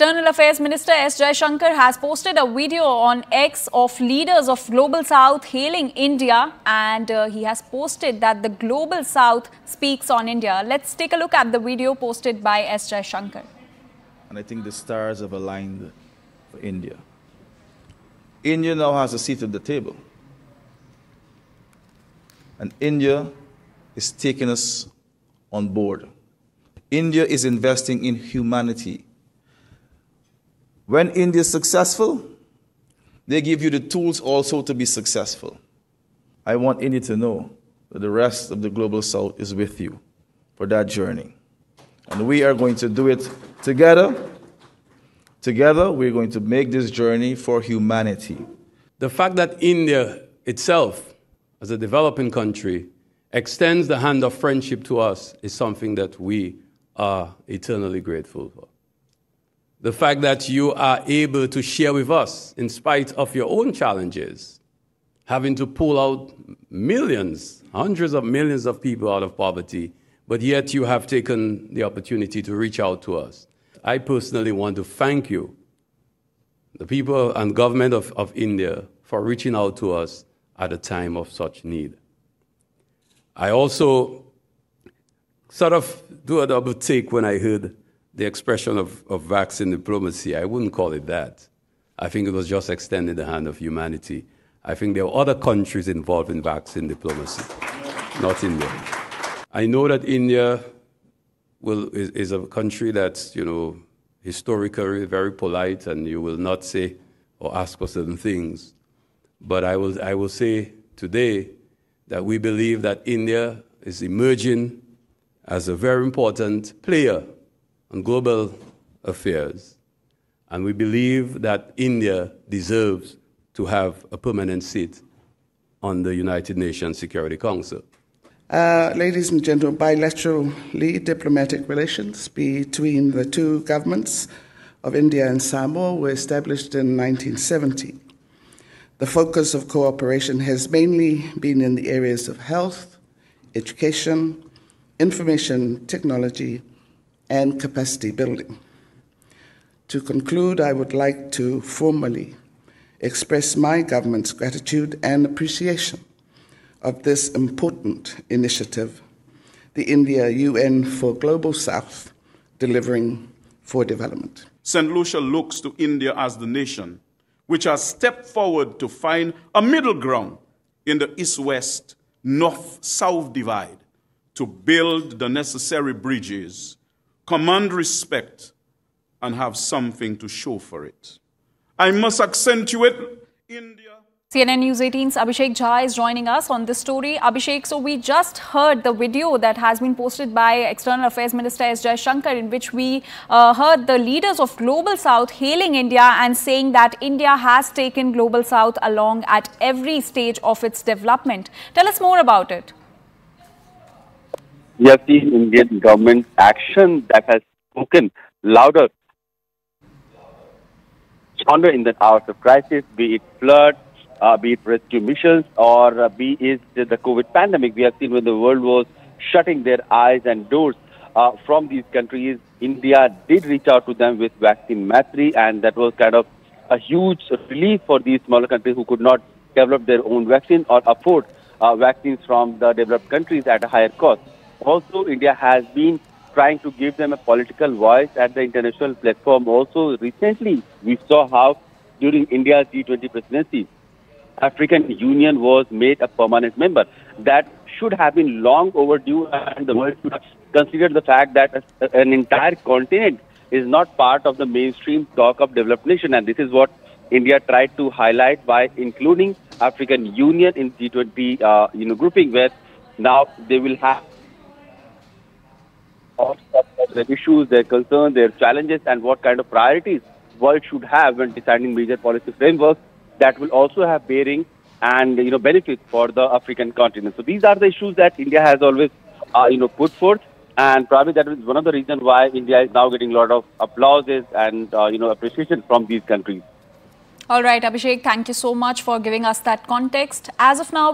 External Affairs Minister S Jaishankar has posted a video on X of leaders of Global South hailing India, and he has posted that the Global South speaks on India. Let's take a look at the video posted by S Jaishankar. And I think the stars have aligned for India. India now has a seat at the table. And India is taking us on board. India is investing in humanity. When India is successful, they give you the tools also to be successful. I want India to know that the rest of the Global South is with you for that journey. And we are going to do it together. Together, we're going to make this journey for humanity. The fact that India itself, as a developing country, extends the hand of friendship to us is something that we are eternally grateful for. The fact that you are able to share with us, in spite of your own challenges, having to pull out millions, hundreds of millions of people out of poverty, but yet you have taken the opportunity to reach out to us. I personally want to thank you, the people and government of India, for reaching out to us at a time of such need. I also sort of do a double take when I heard the expression of vaccine diplomacy. I wouldn't call it that. I think it was just extending the hand of humanity. I think there are other countries involved in vaccine diplomacy, not India. I know that India is a country that's, historically very polite, and you will not say or ask for certain things. But I will say today that we believe that India is emerging as a very important player on global affairs. And we believe that India deserves to have a permanent seat on the United Nations Security Council. Ladies and gentlemen, bilaterally diplomatic relations between the two governments of India and Samoa were established in 1970. The focus of cooperation has mainly been in the areas of health, education, information technology, and capacity building. To conclude, I would like to formally express my government's gratitude and appreciation of this important initiative, the India UN for Global South, delivering for development. St. Lucia looks to India as the nation which has stepped forward to find a middle ground in the East-West, North-South divide, to build the necessary bridges, command respect, and have something to show for it. I must accentuate India. CNN News 18's Abhishek Jha is joining us on this story. Abhishek, so we just heard the video that has been posted by External Affairs Minister S Jaishankar, in which we heard the leaders of Global South hailing India and saying that India has taken Global South along at every stage of its development. Tell us more about it. We have seen Indian government action that has spoken louder, stronger in the hours of crisis, be it flood, be it rescue missions, or be it the COVID pandemic. We have seen when the world was shutting their eyes and doors from these countries, India did reach out to them with vaccine mastery, and that was kind of a huge relief for these smaller countries who could not develop their own vaccine or afford vaccines from the developed countries at a higher cost. Also, India has been trying to give them a political voice at the international platform. Also, recently, we saw how during India's G20 presidency, African Union was made a permanent member. That should have been long overdue, and the world should have considered the fact that an entire continent is not part of the mainstream talk of developed nation. And this is what India tried to highlight by including African Union in G20 grouping, where now they will have all their issues, their concerns, their challenges, and what kind of priorities world should have when deciding major policy frameworks that will also have bearing and benefits for the African continent. So these are the issues that India has always put forth, and probably that is one of the reasons why India is now getting a lot of applauses and appreciation from these countries. All right, Abhishek, thank you so much for giving us that context. As of now,